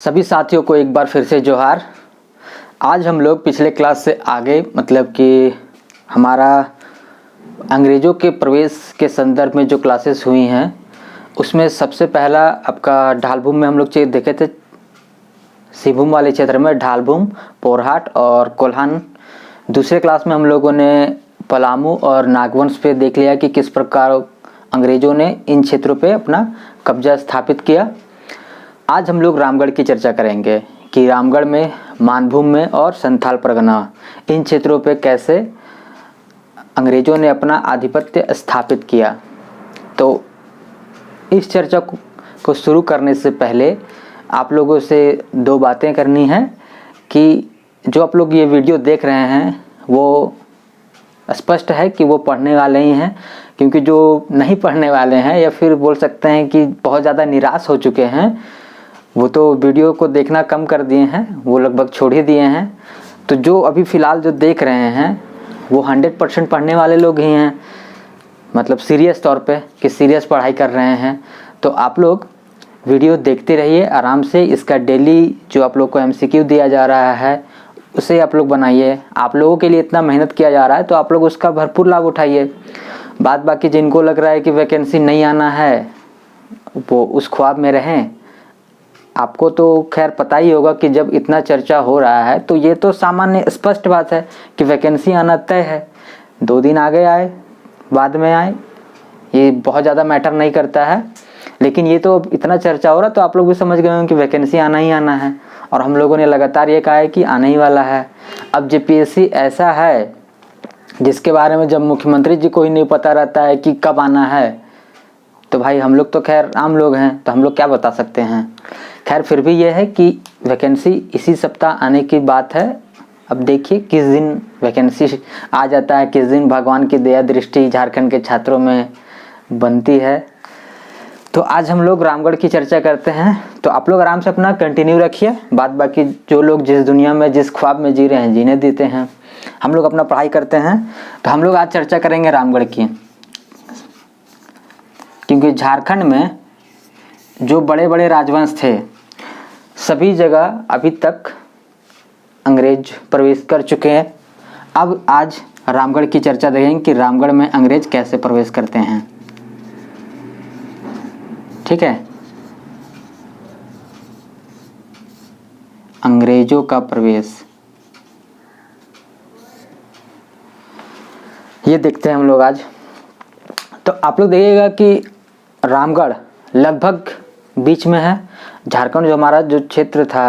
सभी साथियों को एक बार फिर से जोहार। आज हम लोग पिछले क्लास से आगे मतलब कि हमारा अंग्रेज़ों के प्रवेश के संदर्भ में जो क्लासेस हुई हैं उसमें सबसे पहला आपका ढालभूम में हम लोग चीज़ देखे थे। सिंहभूम वाले क्षेत्र में ढालभूम, पोरहाट और कोल्हान। दूसरे क्लास में हम लोगों ने पलामू और नागवंश पे देख लिया कि किस प्रकार अंग्रेज़ों ने इन क्षेत्रों पे अपना कब्जा स्थापित किया। आज हम लोग रामगढ़ की चर्चा करेंगे कि रामगढ़ में, मानभूम में और संथाल परगना इन क्षेत्रों पे कैसे अंग्रेज़ों ने अपना आधिपत्य स्थापित किया। तो इस चर्चा को शुरू करने से पहले आप लोगों से दो बातें करनी हैं कि जो आप लोग ये वीडियो देख रहे हैं वो स्पष्ट है कि वो पढ़ने वाले ही हैं, क्योंकि जो नहीं पढ़ने वाले हैं या फिर बोल सकते हैं कि बहुत ज़्यादा निराश हो चुके हैं वो तो वीडियो को देखना कम कर दिए हैं, वो लगभग छोड़ ही दिए हैं। तो जो अभी फ़िलहाल जो देख रहे हैं वो 100% पढ़ने वाले लोग ही हैं, मतलब सीरियस तौर पे कि सीरियस पढ़ाई कर रहे हैं। तो आप लोग वीडियो देखते रहिए आराम से। इसका डेली जो आप लोग को MCQ दिया जा रहा है उसे आप लोग बनाइए। आप लोगों के लिए इतना मेहनत किया जा रहा है तो आप लोग उसका भरपूर लाभ उठाइए। बात बाकी जिनको लग रहा है कि वैकेंसी नहीं आना है वो उस ख्वाब में रहें। आपको तो खैर पता ही होगा कि जब इतना चर्चा हो रहा है तो ये तो सामान्य स्पष्ट बात है कि वैकेंसी आना तय है। 2 दिन आगे आए बाद में आए ये बहुत ज़्यादा मैटर नहीं करता है, लेकिन ये तो इतना चर्चा हो रहा तो आप लोग भी समझ गए होंगे कि वैकेंसी आना ही आना है। और हम लोगों ने लगातार ये कहा है कि आने ही वाला है। अब JPSC ऐसा है जिसके बारे में जब मुख्यमंत्री जी को ही नहीं पता रहता है कि कब आना है तो भाई हम लोग तो खैर आम लोग हैं तो हम लोग क्या बता सकते हैं। खैर फिर भी ये है कि वैकेंसी इसी सप्ताह आने की बात है। अब देखिए किस दिन वैकेंसी आ जाता है, किस दिन भगवान की दया दृष्टि झारखंड के छात्रों में बनती है। तो आज हम लोग रामगढ़ की चर्चा करते हैं। तो आप लोग आराम से अपना कंटिन्यू रखिए। बात बाकी जो लोग जिस दुनिया में जिस ख्वाब में जी रहे हैं जीने देते हैं, हम लोग अपना पढ़ाई करते हैं। तो हम लोग आज चर्चा करेंगे रामगढ़ की, क्योंकि झारखंड में जो बड़े बड़े राजवंश थे सभी जगह अभी तक अंग्रेज प्रवेश कर चुके हैं। अब आज रामगढ़ की चर्चा देखेंगे कि रामगढ़ में अंग्रेज कैसे प्रवेश करते हैं। ठीक है, अंग्रेजों का प्रवेश ये देखते हैं हम लोग आज। तो आप लोग देखिएगा कि रामगढ़ लगभग बीच में है। झारखंड जो हमारा जो क्षेत्र था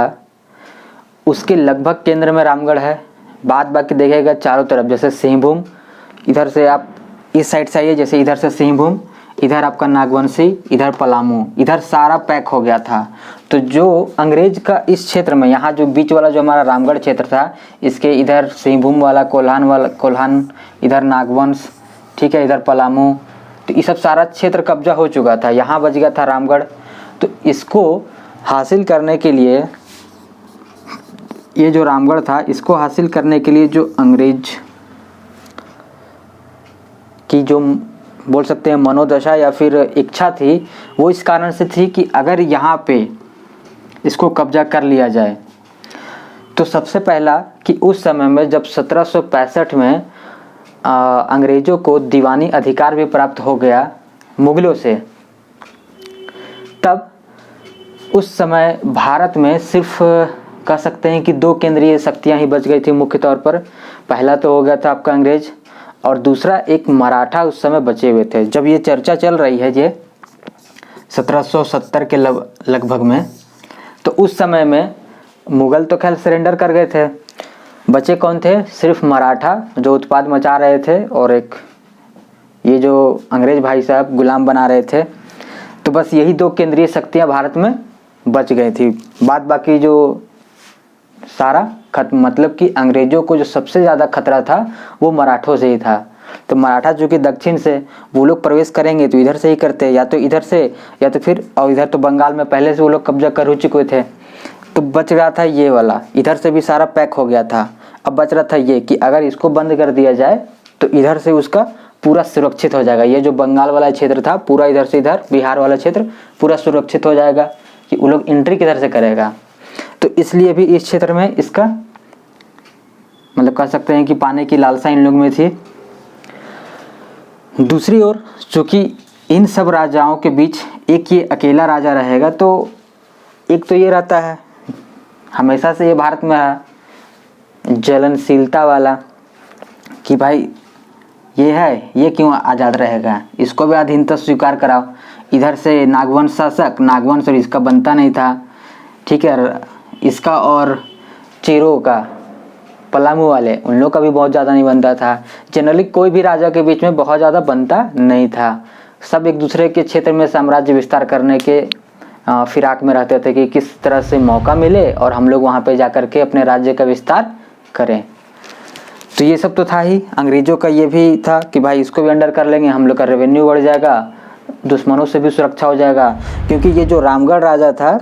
उसके लगभग केंद्र में रामगढ़ है। बात बाकी देखिएगा चारों तरफ, जैसे सिंहभूम, इधर से आप इस साइड से आइए, जैसे इधर से सिंहभूम, इधर आपका नागवंशी, इधर पलामू, इधर सारा पैक हो गया था। तो जो अंग्रेज का इस क्षेत्र में यहाँ जो बीच वाला जो हमारा रामगढ़ क्षेत्र था इसके इधर सिंहभूम वाला, कोल्हान, इधर नागवंश, ठीक है, इधर पलामू, तो ये सब सारा क्षेत्र कब्जा हो चुका था। यहाँ बच गया था रामगढ़। तो इसको हासिल करने के लिए, ये जो रामगढ़ था इसको हासिल करने के लिए जो अंग्रेज की जो बोल सकते हैं मनोदशा या फिर इच्छा थी वो इस कारण से थी कि अगर यहाँ पे इसको कब्जा कर लिया जाए तो सबसे पहला कि उस समय में जब 1765 में अंग्रेज़ों को दीवानी अधिकार भी प्राप्त हो गया मुगलों से, तब उस समय भारत में सिर्फ कह सकते हैं कि 2 केंद्रीय शक्तियां ही बच गई थी मुख्य तौर पर। पहला तो हो गया था आपका अंग्रेज और दूसरा एक मराठा उस समय बचे हुए थे। जब ये चर्चा चल रही है ये 1770 के लगभग में, तो उस समय में मुगल तो खैर सरेंडर कर गए थे। बचे कौन थे? सिर्फ मराठा जो उत्पाद मचा रहे थे और एक ये जो अंग्रेज भाई साहब गुलाम बना रहे थे। तो बस यही 2 केंद्रीय शक्तियां भारत में बच गई थी। बात बाकी जो सारा खत्म, मतलब कि अंग्रेज़ों को जो सबसे ज़्यादा खतरा था वो मराठों से ही था। तो मराठा जो कि दक्षिण से वो लोग प्रवेश करेंगे तो इधर से ही करते, या तो इधर से या तो फिर, और इधर तो बंगाल में पहले से वो लोग कब्जा कर हो चुके थे। तो बच गया था ये वाला, इधर से भी सारा पैक हो गया था। अब बच रहा था ये कि अगर इसको बंद कर दिया जाए तो इधर से उसका पूरा सुरक्षित हो जाएगा। ये जो बंगाल वाला क्षेत्र था पूरा इधर से इधर, बिहार वाला क्षेत्र पूरा सुरक्षित हो जाएगा कि वो लोग एंट्री किधर से करेगा। तो इसलिए भी इस क्षेत्र में इसका मतलब कह सकते हैं कि पाने की लालसा इन लोगों में थी। दूसरी ओर चूँकि इन सब राजाओं के बीच एक ये अकेला राजा रहेगा, तो एक तो ये रहता है हमेशा से ये भारत में है जलनशीलता वाला कि भाई ये है, ये क्यों आज़ाद रहेगा, इसको भी अधीनता स्वीकार कराओ। इधर से नागवंश शासक, नागवंश और इसका बनता नहीं था, ठीक है, इसका और चेरो का, पलामू वाले, उन लोग का भी बहुत ज़्यादा नहीं बनता था। जनरली कोई भी राजा के बीच में बहुत ज़्यादा बनता नहीं था, सब एक दूसरे के क्षेत्र में साम्राज्य विस्तार करने के फिराक में रहते थे कि किस तरह से मौका मिले और हम लोग वहाँ पे जा कर के अपने राज्य का विस्तार करें। तो ये सब तो था ही। अंग्रेज़ों का ये भी था कि भाई इसको भी अंडर कर लेंगे, हम लोग का रेवेन्यू बढ़ जाएगा, दुश्मनों से भी सुरक्षा हो जाएगा। क्योंकि ये जो रामगढ़ राजा था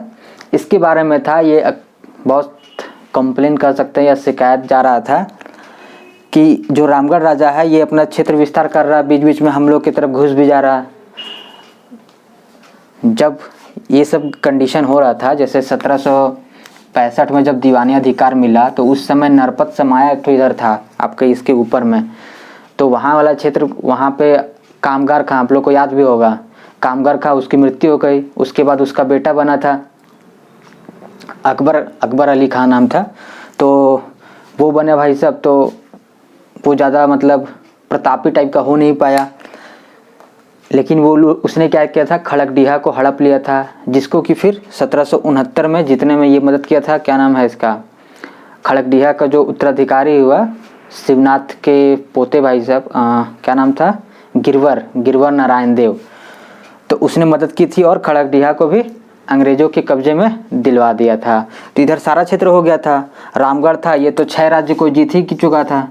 इसके बारे में था, ये बहुत कंप्लेन कर सकते हैं या शिकायत जा रहा था कि जो रामगढ़ राजा है ये अपना क्षेत्र विस्तार कर रहा है, बीच बीच में हम लोग की तरफ घुस भी जा रहा है। जब ये सब कंडीशन हो रहा था, जैसे 1765 में जब दीवानी अधिकार मिला, तो उस समय नरपत समाया एक तो इधर था आपके इसके ऊपर में, तो वहाँ वाला क्षेत्र, वहाँ पे कामगार खां, आप लोग को याद भी होगा, कामगार खां उसकी मृत्यु हो गई। उसके बाद उसका बेटा बना था अकबर अली खान नाम था, तो वो बने भाई साहब, तो वो ज़्यादा मतलब प्रतापी टाइप का हो नहीं पाया। लेकिन वो उसने क्या किया था, खड़गडीहा को हड़प लिया था, जिसको कि फिर 1769 में जीतने में ये मदद किया था। क्या नाम है इसका, खड़गडीहा का जो उत्तराधिकारी हुआ शिवनाथ के पोते भाई साहब, क्या नाम था, गिरवर नारायण देव, तो उसने मदद की थी और खड़गडीहा को भी अंग्रेज़ों के कब्जे में दिलवा दिया था। तो इधर सारा क्षेत्र हो गया था। रामगढ़ था, ये तो 6 राज्य को जीत ही चुका था,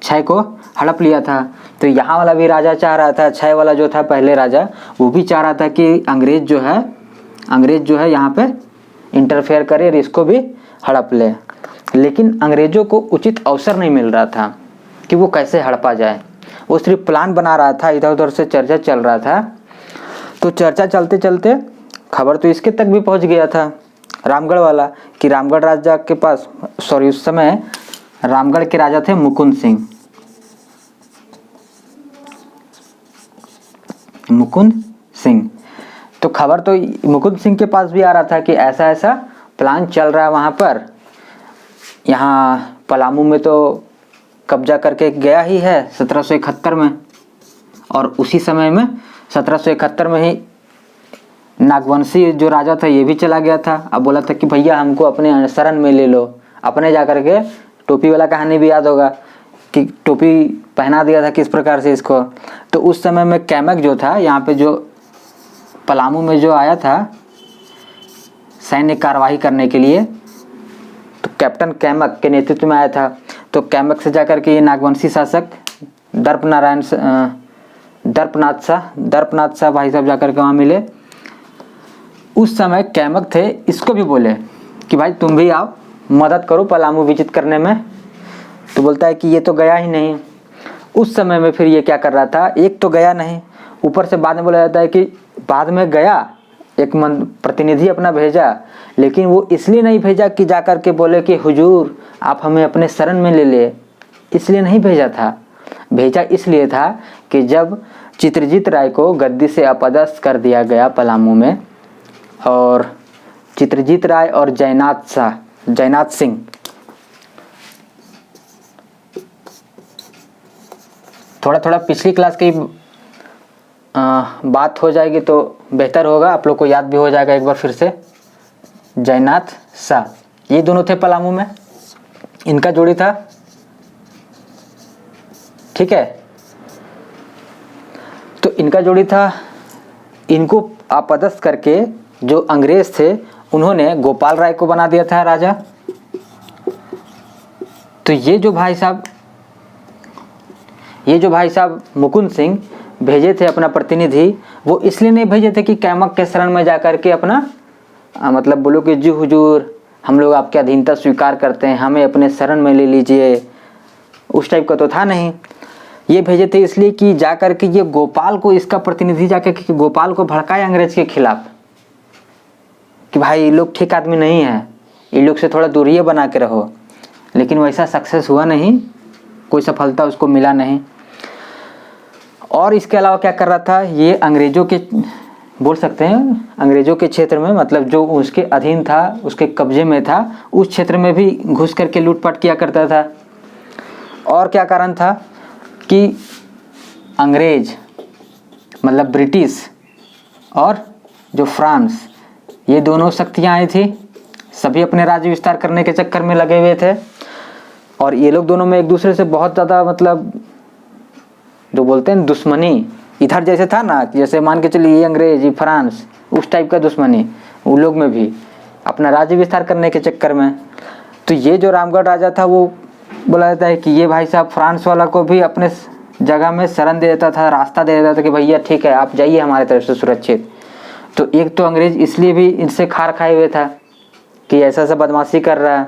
6 को हड़प लिया था। तो यहाँ वाला भी राजा चाह रहा था, 6 वाला जो था पहले राजा, वो भी चाह रहा था कि अंग्रेज़ जो है यहाँ पे इंटरफेयर करे और इसको भी हड़प ले। लेकिन अंग्रेज़ों को उचित अवसर नहीं मिल रहा था कि वो कैसे हड़पा जाए। वो सिर्फ प्लान बना रहा था, इधर उधर से चर्चा चल रहा था। तो चर्चा चलते चलते खबर तो इसके तक भी पहुंच गया था रामगढ़ वाला कि रामगढ़ राजा के पास, सॉरी उस समय रामगढ़ के राजा थे मुकुंद सिंह। तो खबर तो मुकुंद सिंह के पास भी आ रहा था कि ऐसा ऐसा प्लान चल रहा है वहाँ पर, यहाँ पलामू में तो कब्जा करके गया ही है 1771 में, और उसी समय में 1771 में ही नागवंशी जो राजा था ये भी चला गया था। अब बोला था कि भैया हमको अपने शरण में ले लो, अपने जा कर के, टोपी वाला कहानी भी याद होगा कि टोपी पहना दिया था किस प्रकार से इसको। तो उस समय में कैमक जो था यहाँ पे, जो पलामू में जो आया था सैन्य कार्यवाही करने के लिए, तो कैप्टन कैमक के नेतृत्व में आया था। तो कैमक से जाकर के ये नागवंशी शासक दर्पनाथ शाह भाई साहब जाकर के वहाँ मिले। उस समय कैमक थे, इसको भी बोले कि भाई तुम भी आओ, मदद करो पलामू विजित करने में। तो बोलता है कि ये तो गया ही नहीं। उस समय में फिर ये क्या कर रहा था, एक तो गया नहीं, ऊपर से बाद में बोला जाता है कि बाद में गया, एक प्रतिनिधि अपना भेजा, लेकिन वो इसलिए नहीं भेजा कि जाकर के बोले कि हुजूर आप हमें अपने शरण में ले ले, इसलिए नहीं भेजा था। भेजा इसलिए था कि जब चित्रजीत राय को गद्दी से अपदस्थ कर दिया गया पलामू में, और चित्रजीत राय और जयनाथ सिंह, थोड़ा पिछली क्लास की बात हो जाएगी तो बेहतर होगा, आप लोग को याद भी हो जाएगा एक बार फिर से। जयनाथ शाह ये दोनों थे पलामू में, इनका जोड़ी था, ठीक है। तो इनका जोड़ी था, इनको अपदस्थ करके जो अंग्रेज थे उन्होंने गोपाल राय को बना दिया था राजा। तो ये जो भाई साहब मुकुंद सिंह भेजे थे अपना प्रतिनिधि, वो इसलिए नहीं भेजे थे कि कैमक के शरण में जाकर के अपना मतलब बोलो कि जी हुजूर हम लोग आपकी अधीनता स्वीकार करते हैं, हमें अपने शरण में ले लीजिए, उस टाइप का तो था नहीं। ये भेजे थे इसलिए कि जाकर के ये गोपाल को, इसका प्रतिनिधि जाकर के गोपाल को भड़काए अंग्रेज के खिलाफ कि भाई लोग ठीक आदमी नहीं है, इन लोग से थोड़ा दूरिये बना के रहो, लेकिन वैसा सक्सेस हुआ नहीं, कोई सफलता उसको मिला नहीं। और इसके अलावा क्या कर रहा था, ये अंग्रेज़ों के, बोल सकते हैं अंग्रेज़ों के क्षेत्र में, मतलब जो उसके अधीन था, उसके कब्जे में था, उस क्षेत्र में भी घुस करके लूटपाट किया करता था। और क्या कारण था कि अंग्रेज़ मतलब ब्रिटिश और जो फ्रांस, ये दोनों शक्तियाँ आई थी, सभी अपने राज्य विस्तार करने के चक्कर में लगे हुए थे। और ये लोग दोनों में एक दूसरे से बहुत ज़्यादा, मतलब जो बोलते हैं दुश्मनी, इधर जैसे था ना, जैसे मान के चलिए ये अंग्रेज, ये फ्रांस, उस टाइप का दुश्मनी उन लोग में भी, अपना राज्य विस्तार करने के चक्कर में। तो ये जो रामगढ़ राजा था, वो बोला जाता है कि ये भाई साहब फ्रांस वाला को भी अपने जगह में शरण दे देता था, रास्ता दे देता था कि भैया ठीक है, आप जाइए हमारे तरफ से सुरक्षित। तो एक तो अंग्रेज इसलिए भी इनसे खार खाए हुए था कि ऐसा ऐसा बदमाशी कर रहा है।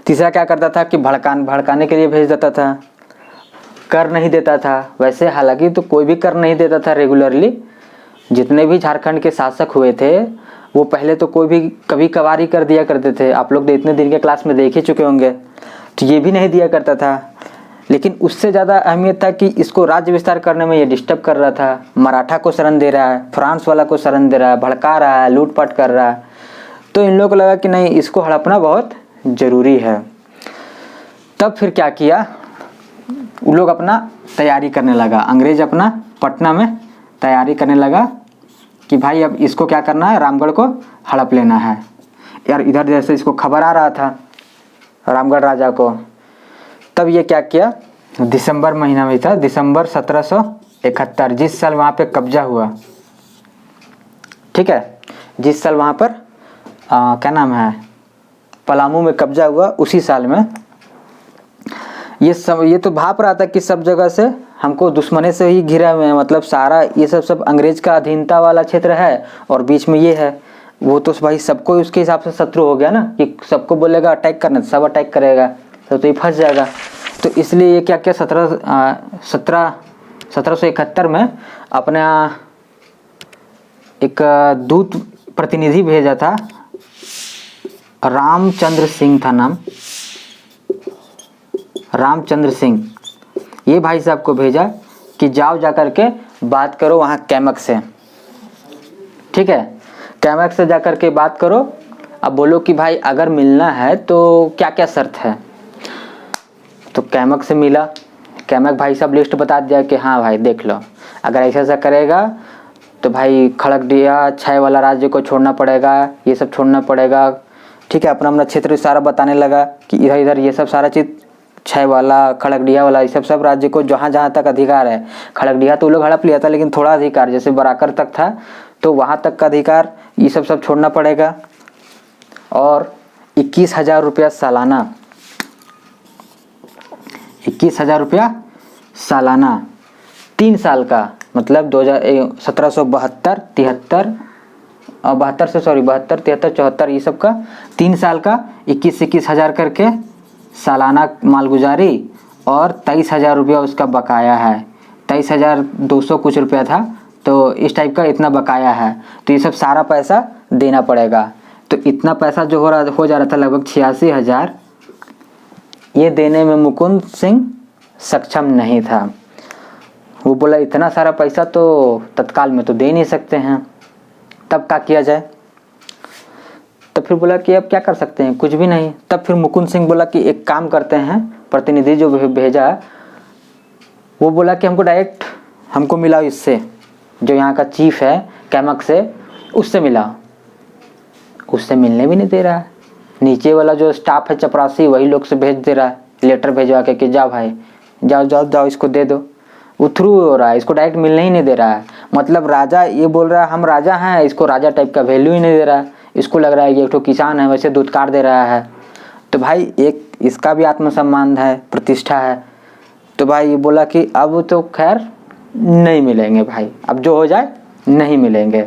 तीसरा क्या करता था कि भड़काने के लिए भेज देता था, कर नहीं देता था। वैसे हालांकि तो कोई भी कर नहीं देता था रेगुलरली, जितने भी झारखंड के शासक हुए थे वो पहले तो कोई भी कभी कभार ही कर दिया करते थे, आप लोग तो इतने दिन के क्लास में देख ही चुके होंगे। तो ये भी नहीं दिया करता था, लेकिन उससे ज़्यादा अहमियत था कि इसको राज्य विस्तार करने में ये डिस्टर्ब कर रहा था, मराठा को शरण दे रहा है, फ्रांस वाला को शरण दे रहा है, भड़का रहा है, लूटपाट कर रहा है। तो इन लोगों को लगा कि नहीं, इसको हड़पना बहुत ज़रूरी है। तब फिर क्या किया, वो लोग अपना तैयारी करने लगा, अंग्रेज अपना पटना में तैयारी करने लगा कि भाई अब इसको क्या करना है, रामगढ़ को हड़प लेना है। यार इधर जैसे इसको खबर आ रहा था रामगढ़ राजा को, तब ये क्या किया, दिसंबर महीना में था, दिसंबर 1771, जिस साल वहाँ पे कब्जा हुआ, ठीक है, जिस साल वहाँ पर क्या नाम है, पलामू में कब्जा हुआ, उसी साल में ये तो भाप रहा था कि सब जगह से हमको दुश्मने से ही घिरा हुए हैं, मतलब सारा ये सब अंग्रेज का अधीनता वाला क्षेत्र है और बीच में ये है। वो तो भाई सबको उसके हिसाब से शत्रु हो गया ना, कि सबको बोलेगा अटैक करना, सब अटैक करेगा, तो ये फंस जाएगा। तो इसलिए ये क्या 1771 में अपना एक दूत प्रतिनिधि भेजा था, रामचंद्र सिंह था नाम, रामचंद्र सिंह, ये भाई साहब को भेजा कि जाओ जा कर के बात करो वहाँ कैमक से, ठीक है, कैमक से जा कर के बात करो। अब बोलो कि भाई अगर मिलना है तो क्या क्या शर्त है। तो कैमक से मिला, कैमक भाई साहब लिस्ट बता दिया कि हाँ भाई देख लो, अगर ऐसा ऐसा करेगा तो भाई खड़गडिया छय वाला राज्य को छोड़ना पड़ेगा, ये सब छोड़ना पड़ेगा, ठीक है। अपना अपना क्षेत्र सारा बताने लगा कि इधर इधर ये सब सारा चीज़, छय वाला, खड़गडिया वाला, ये सब राज्य को जहाँ जहाँ तक अधिकार है, खड़गडिया तो लोग हड़प लिया था लेकिन थोड़ा अधिकार जैसे बराकर तक था, तो वहाँ तक का अधिकार ये सब छोड़ना पड़ेगा। और 21,000 रुपया सालाना, 21,000 रुपया सालाना 3 साल का, मतलब 1772, 73 और 72, 73, 74 ये सब का 3 साल का 21,000 करके सालाना मालगुजारी, और 23,000 रुपया उसका बकाया है, 23,200 कुछ रुपया था, तो इस टाइप का इतना बकाया है। तो ये सब सारा पैसा देना पड़ेगा। तो इतना पैसा जो हो जा रहा था लगभग 86,000, ये देने में मुकुंद सिंह सक्षम नहीं था। वो बोला इतना सारा पैसा तो तत्काल में तो दे नहीं सकते हैं, तब क्या किया जाए। तब फिर बोला कि अब क्या कर सकते हैं, कुछ भी नहीं। तब फिर मुकुंद सिंह बोला कि एक काम करते हैं, प्रतिनिधि जो भेजा वो बोला कि हमको मिलाओ इससे, जो यहाँ का चीफ है कैमक से, उससे मिलाओ। उससे मिलने भी नहीं दे रहा है, नीचे वाला जो स्टाफ है चपरासी, वही लोग से भेज दे रहा है, लेटर भेजवा के जाओ भाई, जाओ जाओ जाओ इसको दे दो। वो थ्रू हो रहा है, इसको डायरेक्ट मिलने ही नहीं दे रहा है। मतलब राजा ये बोल रहा है हम राजा हैं, इसको राजा टाइप का वैल्यू ही नहीं दे रहा है। इसको लग रहा है कि एक तो किसान है, वैसे दुत्कार दे रहा है। तो भाई एक इसका भी आत्मसम्मान है, प्रतिष्ठा है। तो भाई ये बोला कि अब तो खैर नहीं मिलेंगे भाई, अब जो हो जाए नहीं मिलेंगे,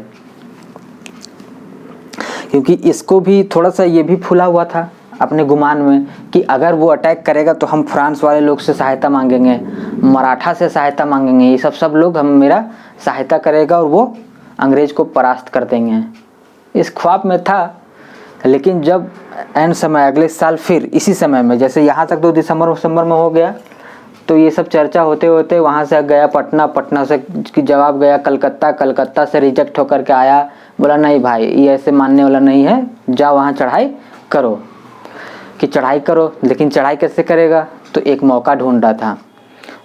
क्योंकि इसको भी थोड़ा सा ये भी फूला हुआ था अपने गुमान में कि अगर वो अटैक करेगा तो हम फ्रांस वाले लोग से सहायता मांगेंगे, मराठा से सहायता मांगेंगे, ये सब लोग हम मेरा सहायता करेगा और वो अंग्रेज को परास्त कर देंगे। इस ख्वाब में था। लेकिन जब एन समय अगले साल फिर इसी समय में, जैसे यहाँ तक तो दिसंबर में हो गया, तो ये सब चर्चा होते होते वहाँ से गया पटना, पटना से की जवाब गया कलकत्ता, कलकत्ता से रिजेक्ट होकर के आया, बोला नहीं भाई ये ऐसे मानने वाला नहीं है, जाओ वहाँ चढ़ाई करो, कि चढ़ाई करो। लेकिन चढ़ाई कैसे करेगा, तो एक मौका ढूंढ रहा था,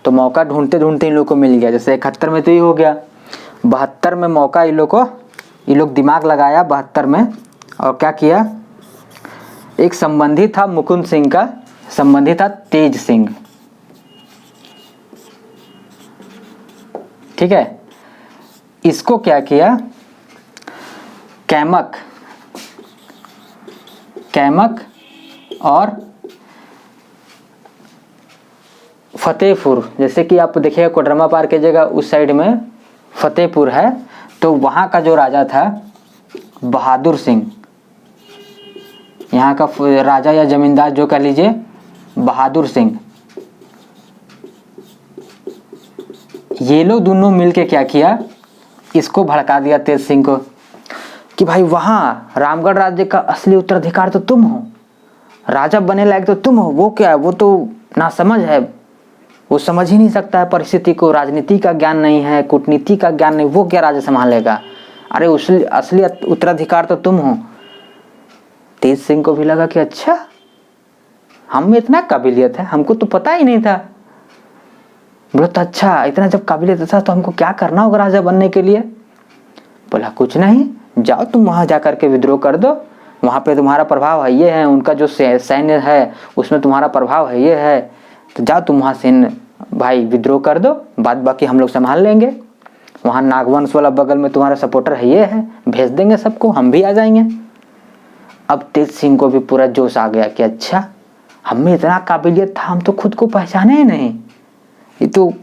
तो मौका ढूंढते ढूंढते इन लोग को मिल गया। जैसे 71 में तो ये हो गया, 72 में मौका इन लोग दिमाग लगाया 72 में, और क्या किया, एक संबंधी था मुकुंद सिंह का, संबंधी था तेज सिंह, ठीक है। इसको क्या किया, कैमक और फतेहपुर, जैसे कि आप देखिएगा कोडरमा पार की जगह उस साइड में फतेहपुर है, तो वहाँ का जो राजा था बहादुर सिंह, यहाँ का राजा या जमींदार जो कह लीजिए बहादुर सिंह, ये लोग दोनों मिलके क्या किया, इसको भड़का दिया तेज सिंह को कि भाई वहाँ रामगढ़ राज्य का असली उत्तराधिकार तो तुम हो, राजा बने लायक तो तुम हो, वो क्या है, वो तो नासमझ है, वो समझ ही नहीं सकता है परिस्थिति को, राजनीति का ज्ञान नहीं है, कूटनीति का ज्ञान नहीं, वो क्या राज्य संभालेगा, अरे असली उत्तराधिकार तो तुम हो। तेज सिंह को भी लगा कि अच्छा हम में इतना काबिलियत है, हमको तो पता ही नहीं था। बोला तो अच्छा इतना जब काबिलियत था तो हमको क्या करना होगा राजा बनने के लिए। बोला कुछ नहीं, जाओ तुम वहां जाकर के विद्रोह कर दो, वहां पे तुम्हारा प्रभाव है ये है, उनका जो सैन्य है उसमें तुम्हारा प्रभाव है ये है, तो जाओ तुम वहां सैन्य भाई विद्रोह कर दो, बाद बाकी हम लोग संभाल लेंगे, वहां नागवंश वाला बगल में तुम्हारा सपोर्टर है ये है, भेज देंगे सबको, हम भी आ जाएंगे। अब तेज सिंह को भी पूरा जोश आ गया कि अच्छा हम में इतना काबिलियत था, हम तो खुद को पहचाने ही नहीं, ये तो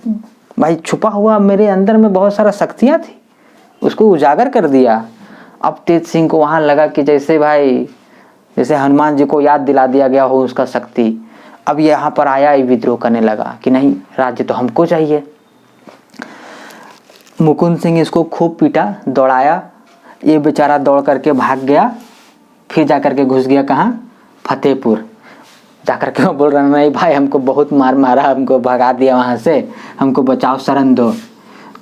भाई छुपा हुआ मेरे अंदर में बहुत सारा शक्तियाँ थी, उसको उजागर कर दिया। अब तेज सिंह को वहाँ लगा कि जैसे भाई जैसे हनुमान जी को याद दिला दिया गया हो उसका शक्ति, अब यहाँ पर आया ही विद्रोह करने लगा कि नहीं राज्य तो हमको चाहिए। मुकुंद सिंह इसको खूब पीटा, दौड़ाया, ये बेचारा दौड़ करके भाग गया, फिर जाकर के घुस गया कहाँ, फतेहपुर। जाकर के वो बोल रहा नहीं भाई हमको बहुत मारा, हमको भगा दिया वहाँ से, हमको बचाओ शरण दो।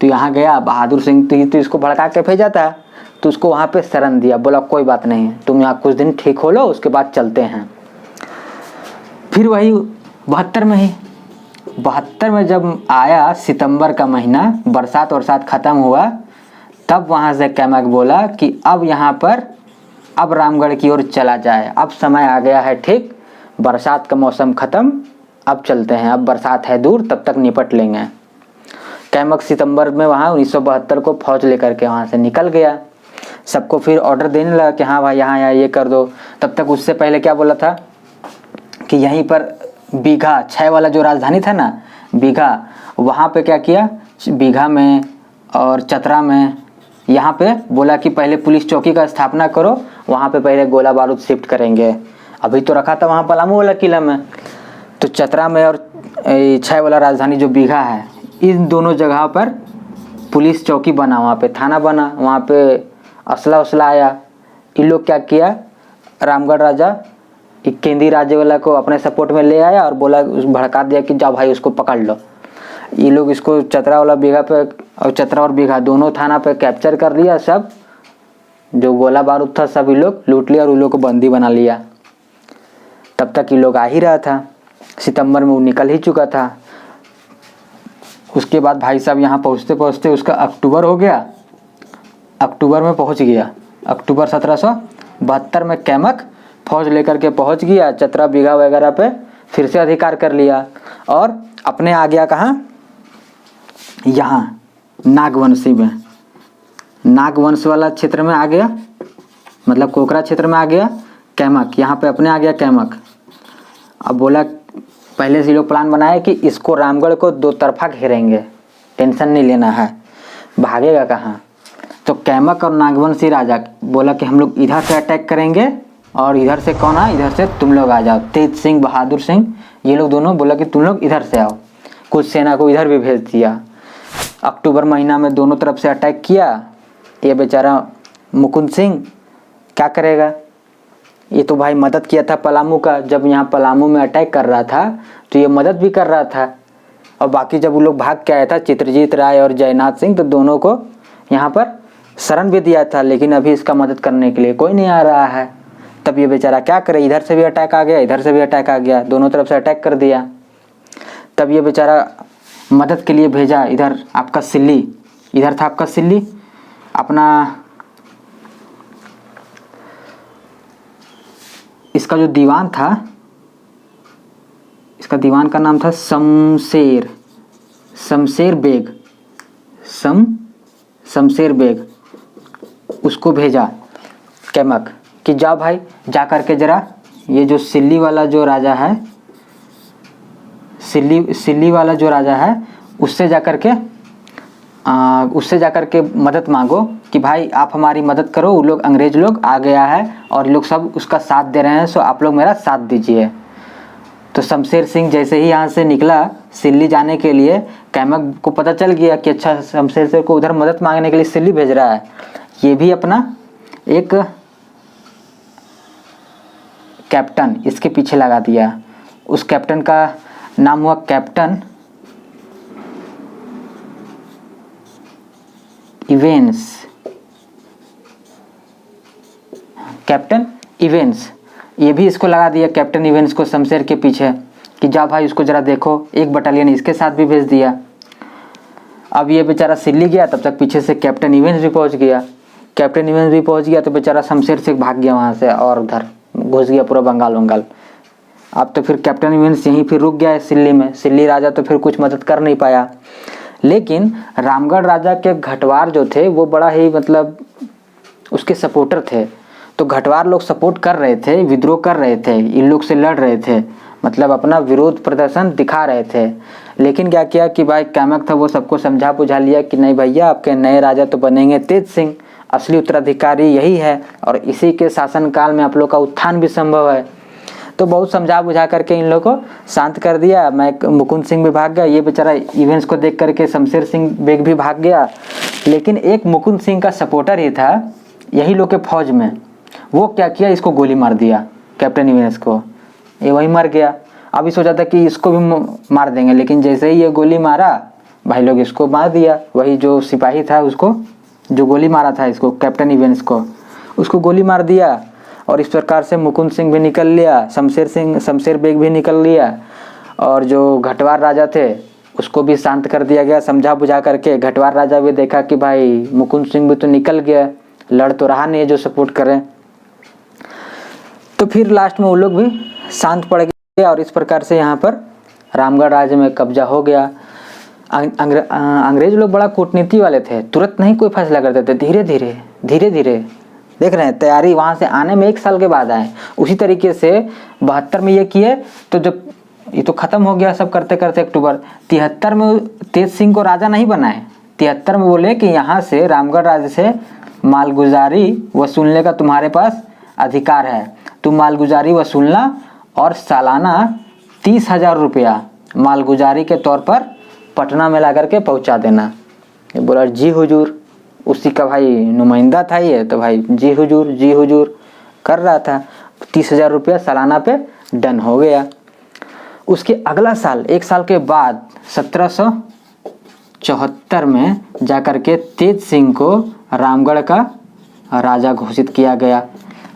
तो यहाँ गया बहादुर सिंह, तो इसको भड़का के भेजा था, तो उसको वहाँ पे शरण दिया, बोला कोई बात नहीं तुम यहाँ कुछ दिन ठीक हो लो, उसके बाद चलते हैं। फिर वही 72 में ही 72 में जब आया सितंबर का महीना, बरसात खत्म हुआ, तब वहाँ से कैमक बोला कि अब यहाँ पर अब रामगढ़ की ओर चला जाए, अब समय आ गया है ठीक, बरसात का मौसम खत्म, अब चलते हैं, अब बरसात है दूर, तब तक निपट लेंगे। कैमक सितंबर में वहाँ 1972 को फौज लेकर के वहाँ से निकल गया, सबको फिर ऑर्डर देने लगा कि हाँ भाई यहाँ ये कर दो। तब तक उससे पहले क्या बोला था कि यहीं पर बीघा 6 वाला जो राजधानी था ना बीघा, वहाँ पे क्या किया, बीघा में और चतरा में, यहाँ पे बोला कि पहले पुलिस चौकी का स्थापना करो, वहाँ पे पहले गोला बारूद शिफ्ट करेंगे। अभी तो रखा था वहाँ पलामू वाला किला में, तो चतरा में और 6 वाला राजधानी जो बीघा है, इन दोनों जगह पर पुलिस चौकी बना, वहाँ पे थाना बना, वहाँ पे असला उसला आया। इन लोग क्या किया, रामगढ़ राजा एक केंद्रीय राज्य वाला को अपने सपोर्ट में ले आया और बोला, भड़का दिया कि जाओ भाई उसको पकड़ लो। ये लोग इसको चतरा वाला बीघा पे और चतरा और बीघा दोनों थाना पे कैप्चर कर लिया, सब जो गोला बारूद था सब ये लोग लूट लिया और उन लोग को बंदी बना लिया। तब तक ये लोग आ ही रहा था, सितंबर में वो निकल ही चुका था। उसके बाद भाई साहब यहाँ पहुँचते पहुँचते उसका अक्टूबर हो गया, अक्टूबर में पहुँच गया, अक्टूबर 1772 में कैमक फौज लेकर के पहुँच गया, चतरा बीघा वगैरह पे फिर से अधिकार कर लिया और अपने आ गया कहाँ, यहाँ नागवंशी में, नागवंश वाला क्षेत्र में आ गया, मतलब कोकरा क्षेत्र में आ गया कैमक, यहाँ पे अपने आ गया कैमक। अब बोला पहले से लोग प्लान बनाए कि इसको रामगढ़ को 2 तरफा घेरेंगे, टेंशन नहीं लेना है, भागेगा कहाँ। तो कैमक और नागवंशी राजा बोला कि हम लोग इधर से अटैक करेंगे और इधर से कौन आ, इधर से तुम लोग आ जाओ। तेज सिंह बहादुर सिंह ये लोग दोनों बोला कि तुम लोग इधर से आओ, कुछ सेना को इधर भी भेज दिया। अक्टूबर महीना में दोनों तरफ से अटैक किया। ये बेचारा मुकुंद सिंह क्या करेगा, ये तो भाई मदद किया था पलामू का, जब यहाँ पलामू में अटैक कर रहा था तो ये मदद भी कर रहा था। और बाकी जब वो लोग भाग के आया था चित्रजीत राय और जयनाथ सिंह, तो दोनों को यहाँ पर शरण भी दिया था, लेकिन अभी इसका मदद करने के लिए कोई नहीं आ रहा है। तब ये बेचारा क्या करे, इधर से भी अटैक आ गया, इधर से भी अटैक आ गया, दोनों तरफ से अटैक कर दिया। तब ये बेचारा मदद के लिए भेजा इधर आपका सिल्ली, इधर था आपका सिल्ली अपना, इसका जो दीवान था, इसका दीवान का नाम था शमशेर बेग, शमशेर बेग, उसको भेजा कैमक कि जाओ भाई जा करके जरा ये जो सिल्ली वाला जो राजा है, सिल्ली वाला जो राजा है उससे जा करके मदद मांगो कि भाई आप हमारी मदद करो, वो लोग अंग्रेज लोग आ गया है और ये लोग सब उसका साथ दे रहे हैं, सो आप लोग मेरा साथ दीजिए। तो शमशेर सिंह जैसे ही यहाँ से निकला सिल्ली जाने के लिए, कैमक को पता चल गया कि अच्छा शमशेर सिंह को उधर मदद मांगने के लिए सिल्ली भेज रहा है। ये भी अपना एक कैप्टन इसके पीछे लगा दिया। उस कैप्टन का नाम हुआ कैप्टन इवेंस। ये भी इसको लगा दिया कैप्टन इवेंस को शमशेर के पीछे कि जा भाई उसको जरा देखो, एक बटालियन इसके साथ भी भेज दिया। अब ये बेचारा सिल्ली गया, तब तक पीछे से कैप्टन इवेंस भी पहुंच गया। तो बेचारा शमशेर से भाग गया वहाँ से और उधर घुस गया पूरा बंगाल। अब तो फिर कैप्टन इवेंस यहीं फिर रुक गया है सिल्ली में। सिल्ली राजा तो फिर कुछ मदद कर नहीं पाया, लेकिन रामगढ़ राजा के घटवार जो थे वो बड़ा ही मतलब उसके सपोर्टर थे। तो घटवार लोग सपोर्ट कर रहे थे, विद्रोह कर रहे थे, इन लोग से लड़ रहे थे, मतलब अपना विरोध प्रदर्शन दिखा रहे थे। लेकिन क्या किया कि भाई कैमक था वो सबको समझा बुझा लिया कि नहीं भैया, आपके नए राजा तो बनेंगे तेज सिंह, असली उत्तराधिकारी यही है और इसी के शासनकाल में आप लोग का उत्थान भी संभव है। तो बहुत समझा बुझा करके इन लोगों को शांत कर दिया। मुकुंद सिंह भी भाग गया, ये बेचारा इवेंट्स को देख करके शमशेर सिंह बेग भी भाग गया। लेकिन एक मुकुंद सिंह का सपोर्टर ही था यही लोग के फौज में, वो क्या किया, इसको गोली मार दिया कैप्टन इवेंट्स को, ये वही मर गया। अभी सोचा था कि इसको भी मार देंगे, लेकिन जैसे ही ये गोली मारा भाई लोग इसको मार दिया। वही जो सिपाही था उसको जो गोली मारा था इसको कैप्टन इवेंट्स को, उसको गोली मार दिया। और इस प्रकार से मुकुंद सिंह भी निकल लिया, शमशेर बेग भी निकल लिया, और जो घटवार राजा थे उसको भी शांत कर दिया गया समझा बुझा करके। घटवार राजा भी देखा कि भाई मुकुंद सिंह भी तो निकल गया, लड़ तो रहा नहीं है जो सपोर्ट करें, तो फिर लास्ट में वो लोग भी शांत पड़ गए। और इस प्रकार से यहाँ पर रामगढ़ राज्य में कब्जा हो गया। अंग्रेज लोग बड़ा कूटनीति वाले थे, तुरंत नहीं कोई फैसला करते थे, धीरे धीरे देख रहे हैं, तैयारी वहाँ से आने में 1 साल के बाद आए। उसी तरीके से 72 में ये किए, तो जब ये तो ख़त्म हो गया सब करते करते अक्टूबर 73 में तेज सिंह को राजा नहीं बनाए। 73 में बोले कि यहाँ से रामगढ़ राज्य से मालगुजारी वसूलने का तुम्हारे पास अधिकार है, तुम मालगुजारी वसूलना और सालाना 30,000 रुपया मालगुजारी के तौर पर पटना में ला करके पहुँचा देना। ये बोला जी हुजूर, उसी का भाई नुमाइंदा था ये, तो भाई जी हुजूर कर रहा था। 30,000 रुपया सालाना पे डन हो गया। उसके अगला साल 1 साल के बाद 1774 में जाकर के तेज सिंह को रामगढ़ का राजा घोषित किया गया।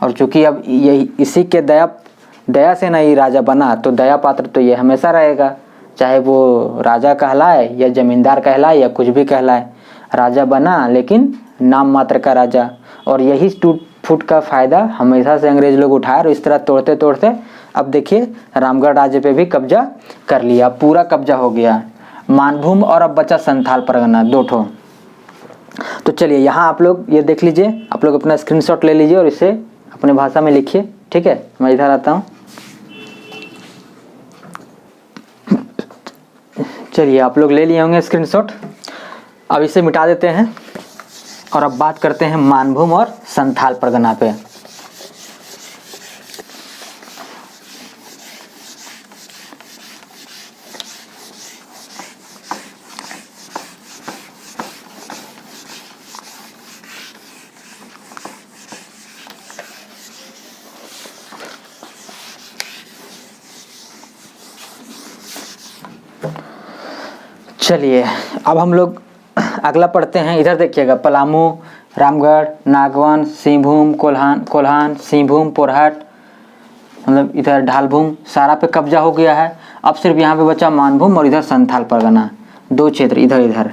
और चूंकि अब यही इसी के दया से नहीं राजा बना, तो दया पात्र तो ये हमेशा रहेगा, चाहे वो राजा कहलाए या जमींदार कहलाए या कुछ भी कहलाए। राजा बना लेकिन नाम मात्र का राजा। और यही टूट फूट का फ़ायदा हमेशा से अंग्रेज लोग उठाए, और इस तरह तोड़ते तोड़ते अब देखिए रामगढ़ राज्य पे भी कब्जा कर लिया, पूरा कब्जा हो गया। मानभूम और अब बचा संथाल परगना, 2 ठो। तो चलिए यहाँ आप लोग ये देख लीजिए, आप लोग अपना स्क्रीनशॉट ले लीजिए और इसे अपने भाषा में लिखिए, ठीक है। मैं इधर आता हूँ। चलिए आप लोग ले लिए होंगे स्क्रीनशॉट, अब इसे मिटा देते हैं और अब बात करते हैं मानभूम और संथाल परगना पे। चलिए अब हम लोग अगला पढ़ते हैं। इधर देखिएगा, पलामू, रामगढ़, नागवन, सिंहभूम, कोल्हान, सिंहभूम, पोरहट, मतलब इधर ढालभूम, सारा पे कब्जा हो गया है। अब सिर्फ यहाँ पे बचा मानभूम और इधर संथाल परगना, 2 क्षेत्र इधर इधर।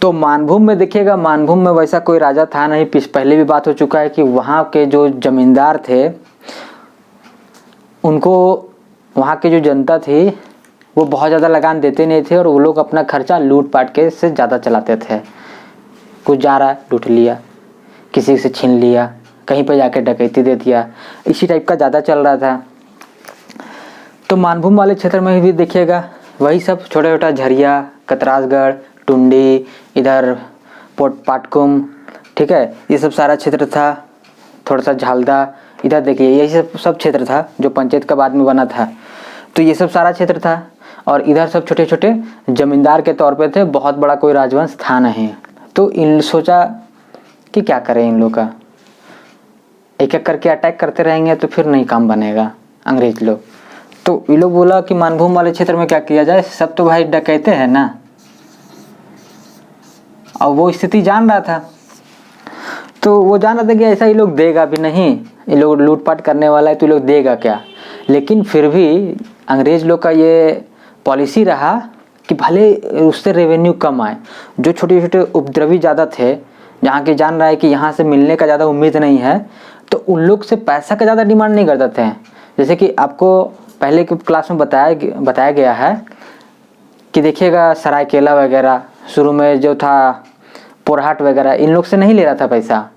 तो मानभूम में देखिएगा, मानभूम में वैसा कोई राजा था नहीं। पहले भी बात हो चुका है कि वहाँ के जो जमींदार थे उनको वहाँ की जो जनता थी वो बहुत ज़्यादा लगान देते नहीं थे और वो लोग अपना खर्चा लूट पाट के से ज़्यादा चलाते थे। कुछ जा रहा लूट लिया, किसी से छीन लिया, कहीं पर जाके डकैती दे दिया, इसी टाइप का ज़्यादा चल रहा था। तो मानभूम वाले क्षेत्र में भी देखिएगा वही सब छोटा छोटा झरिया, कतरासगढ़, टुंडी, इधर पाटकुम, ठीक है, ये सब सारा क्षेत्र था। थोड़ा सा झालदा, इधर देखिए यही सब क्षेत्र था जो पंचायत का बाद में बना था। तो ये सब सारा क्षेत्र था और इधर सब छोटे छोटे जमींदार के तौर पे थे, बहुत बड़ा कोई राजवंश था नहीं। तो इन सोचा कि क्या करें इन लोग का, एक एक करके अटैक करते रहेंगे तो फिर नहीं काम बनेगा अंग्रेज लोग। तो ये लोग बोला कि मानभूम वाले क्षेत्र में क्या किया जाए, सब तो भाई डकैते हैं ना, और वो स्थिति जान रहा था। तो वो जान रहा था कि ऐसा ये लोग देगा भी नहीं, ये लोग लूटपाट करने वाला है तो ये लोग देगा क्या। लेकिन फिर भी अंग्रेज लोग का ये पॉलिसी रहा कि भले उससे रेवेन्यू कम आए, जो छोटे छोटे उपद्रवी ज़्यादा थे, जहाँ के जान रहा है कि यहाँ से मिलने का ज़्यादा उम्मीद नहीं है, तो उन लोग से पैसा का ज़्यादा डिमांड नहीं करते थे। जैसे कि आपको पहले की क्लास में बताया गया है कि देखिएगा सरायकेला वगैरह शुरू में जो था, पोरहट वगैरह, इन लोग से नहीं ले रहा था पैसा,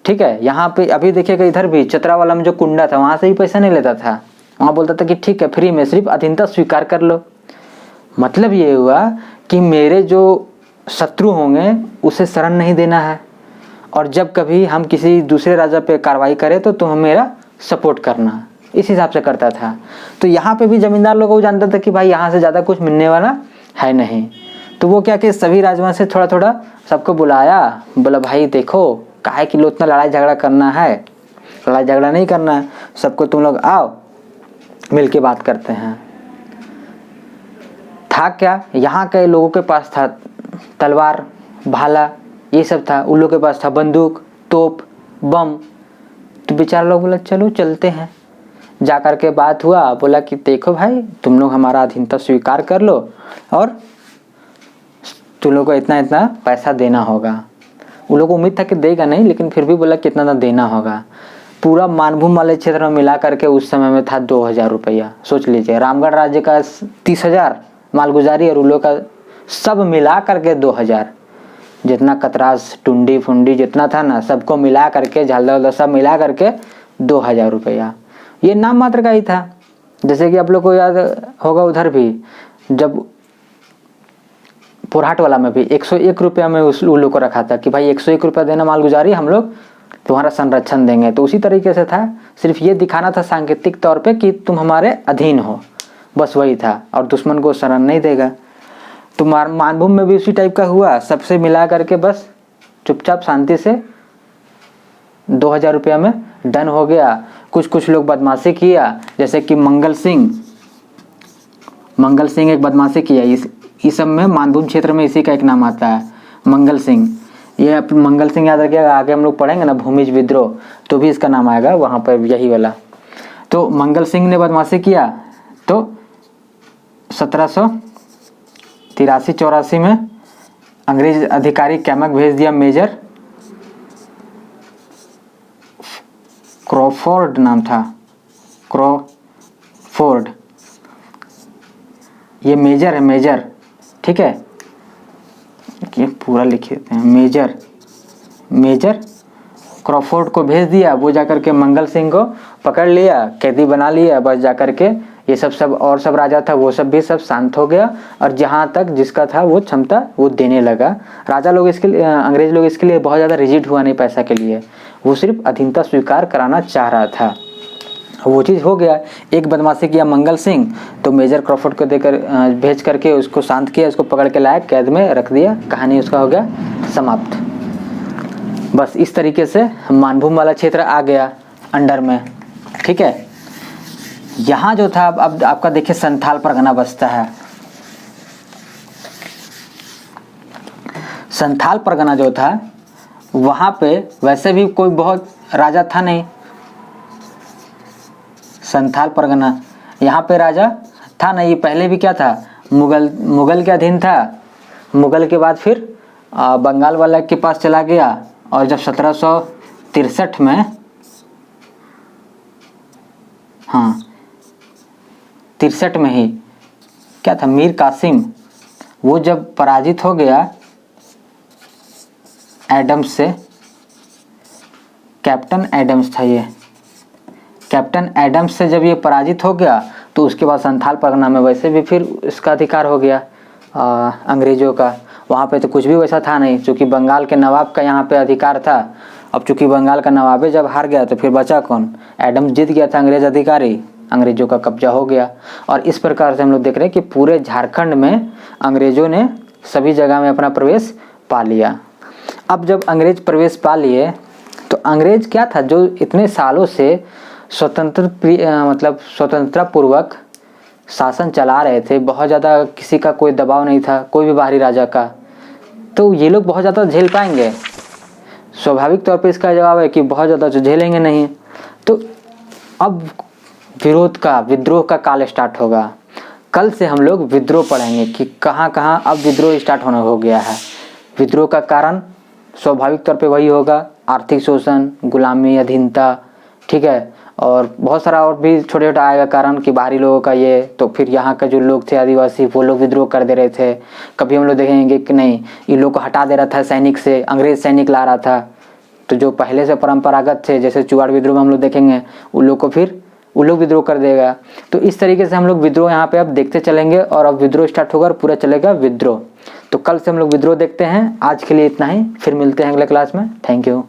ठीक है। यहाँ पे अभी देखिएगा इधर भी चतरावाला में जो कुंडा था वहाँ से ही पैसा नहीं लेता था, वहाँ बोलता था कि ठीक है फ्री में, सिर्फ अधीनता स्वीकार कर लो। मतलब ये हुआ कि मेरे जो शत्रु होंगे उसे शरण नहीं देना है, और जब कभी हम किसी दूसरे राजा पे कार्रवाई करें तो तुम मेरा सपोर्ट करना, इस हिसाब से करता था। तो यहाँ पे भी जमींदार लोग को जानता था कि भाई यहाँ से ज़्यादा कुछ मिलने वाला है नहीं। तो वो क्या कि सभी राजवंश से थोड़ा थोड़ा सबको बुलाया, बोला भाई देखो काहे कि लोग इतना लड़ाई झगड़ा करना है, लड़ाई झगड़ा नहीं करना है, सबको तुम लोग आओ मिल के बात करते हैं। था क्या, यहाँ के लोगों के पास था तलवार, भाला, ये सब था, उन लोगों के पास था बंदूक, तोप, बम। तो बेचारे लोग बोला चलो चलते हैं। जा कर के बात हुआ, बोला कि देखो भाई तुम लोग हमारा अधीनता स्वीकार कर लो और तुम लोग को इतना इतना पैसा देना होगा। उन लोगों को उम्मीद था कि देगा नहीं, लेकिन फिर भी बोला कितना ना देना होगा। पूरा मानभूम वाले क्षेत्र में मिला करके उस समय में था 2000 रुपया। सोच लीजिए, रामगढ़ राज्य का 30,000 मालगुजारी और उन लोग का सब मिला करके 2000, जितना कतरास टुंडी फुंडी जितना था ना सबको मिला करके, झालदा सब मिला करके 2000 रुपया। ये नाम मात्र का ही था। जैसे कि आप लोग को याद होगा उधर भी जब पोरहट वाला में भी 101 रुपया में उन लोग को रखा था कि भाई 101 रुपया देना मालगुजारी, हम लोग तुम्हारा संरक्षण देंगे। तो उसी तरीके से था, सिर्फ ये दिखाना था सांकेतिक तौर पे कि तुम हमारे अधीन हो, बस वही था, और दुश्मन को शरण नहीं देगा। तो मानभूम में भी उसी टाइप का हुआ, सबसे मिला करके बस चुपचाप शांति से 2000 रुपया में डन हो गया। कुछ लोग बदमाशी किया, जैसे कि मंगल सिंह एक बदमाशी किया। इस सब में मानभूम क्षेत्र में इसी का एक नाम आता है, मंगल सिंह। ये मंगल सिंह याद रखिएगा, आगे हम लोग पढ़ेंगे ना भूमिज विद्रोह तो भी इसका नाम आएगा वहाँ पर, यही वाला। तो मंगल सिंह ने बदमाशी किया, तो 1783-84 में अंग्रेज अधिकारी कैमक भेज दिया मेजर क्रॉफोर्ड, नाम था क्रॉफोर्ड, ये मेजर है, मेजर, ठीक है, ये पूरा लिख देते हैं, मेजर क्रॉफोर्ड को भेज दिया। वो जाकर के मंगल सिंह को पकड़ लिया, कैदी बना लिया। बस जाकर के ये सब और सब राजा था वो सब भी सब शांत हो गया, और जहाँ तक जिसका था वो क्षमता वो देने लगा। राजा लोग इसके लिए, अंग्रेज लोग इसके लिए बहुत ज़्यादा रिजिड हुआ नहीं पैसा के लिए, वो सिर्फ अधीनता स्वीकार कराना चाह रहा था। वो चीज़ हो गया। एक बदमाशी किया मंगल सिंह, तो मेजर क्रॉफोर्ड को देकर भेज करके उसको शांत किया, उसको पकड़ के लाया, कैद में रख दिया, कहानी उसका हो गया समाप्त। बस इस तरीके से मानभूम वाला क्षेत्र आ गया अंडर में, ठीक है। यहाँ जो था अब आपका देखिए संथाल परगना बसता है। संथाल परगना जो था वहाँ पे वैसे भी कोई बहुत राजा था नहीं। संथाल परगना यहाँ पे राजा था नहीं, पहले भी क्या था, मुगल के अधीन था। मुगल के बाद फिर बंगाल वाला के पास चला गया। और जब 1763 में, हाँ 63 में ही क्या था, मीर कासिम वो जब पराजित हो गया एडम्स से, कैप्टन एडम्स था ये, कैप्टन एडम्स से जब ये पराजित हो गया तो उसके बाद संथाल परगना में वैसे भी फिर इसका अधिकार हो गया अंग्रेज़ों का। वहाँ पे तो कुछ भी वैसा था नहीं, क्योंकि बंगाल के नवाब का यहाँ पे अधिकार था। अब चूँकि बंगाल का नवाब जब हार गया तो फिर बचा कौन, एडम्स जीत गया था, अंग्रेज़ अधिकारी, अंग्रेज़ों का कब्जा हो गया। और इस प्रकार से हम लोग देख रहे हैं कि पूरे झारखंड में अंग्रेज़ों ने सभी जगह में अपना प्रवेश पा लिया। अब जब अंग्रेज़ प्रवेश पा लिए तो अंग्रेज़ क्या था, जो इतने सालों से स्वतंत्रता पूर्वक शासन चला रहे थे, बहुत ज़्यादा किसी का कोई दबाव नहीं था, कोई भी बाहरी राजा का, तो ये लोग बहुत ज़्यादा झेल पाएंगे? स्वाभाविक तौर पे इसका जवाब है कि बहुत ज़्यादा तो झेलेंगे नहीं। तो अब विद्रोह का काल स्टार्ट होगा। कल से हम लोग विद्रोह पढ़ेंगे कि कहाँ कहाँ अब विद्रोह स्टार्ट होना हो गया है। विद्रोह का कारण स्वाभाविक तौर पे वही होगा, आर्थिक शोषण, गुलामी, अधीनता, ठीक है, और बहुत सारा और भी छोटे छोटा आएगा कारण कि बाहरी लोगों का ये, तो फिर यहाँ का जो लोग थे आदिवासी वो लोग विद्रोह कर दे रहे थे। कभी हम लोग देखेंगे कि नहीं, इन लोग को हटा दे रहा था सैनिक से, अंग्रेज सैनिक ला रहा था। तो जो पहले से परंपरागत थे, जैसे चुवाड़ विद्रोह में हम लोग देखेंगे, उन लोग को फिर वो लोग विद्रोह कर देगा। तो इस तरीके से हम लोग विद्रोह यहाँ पे अब देखते चलेंगे, और अब विद्रोह स्टार्ट होगा और पूरा चलेगा विद्रोह। तो कल से हम लोग विद्रोह देखते हैं। आज के लिए इतना ही, फिर मिलते हैं अगले क्लास में। Thank you.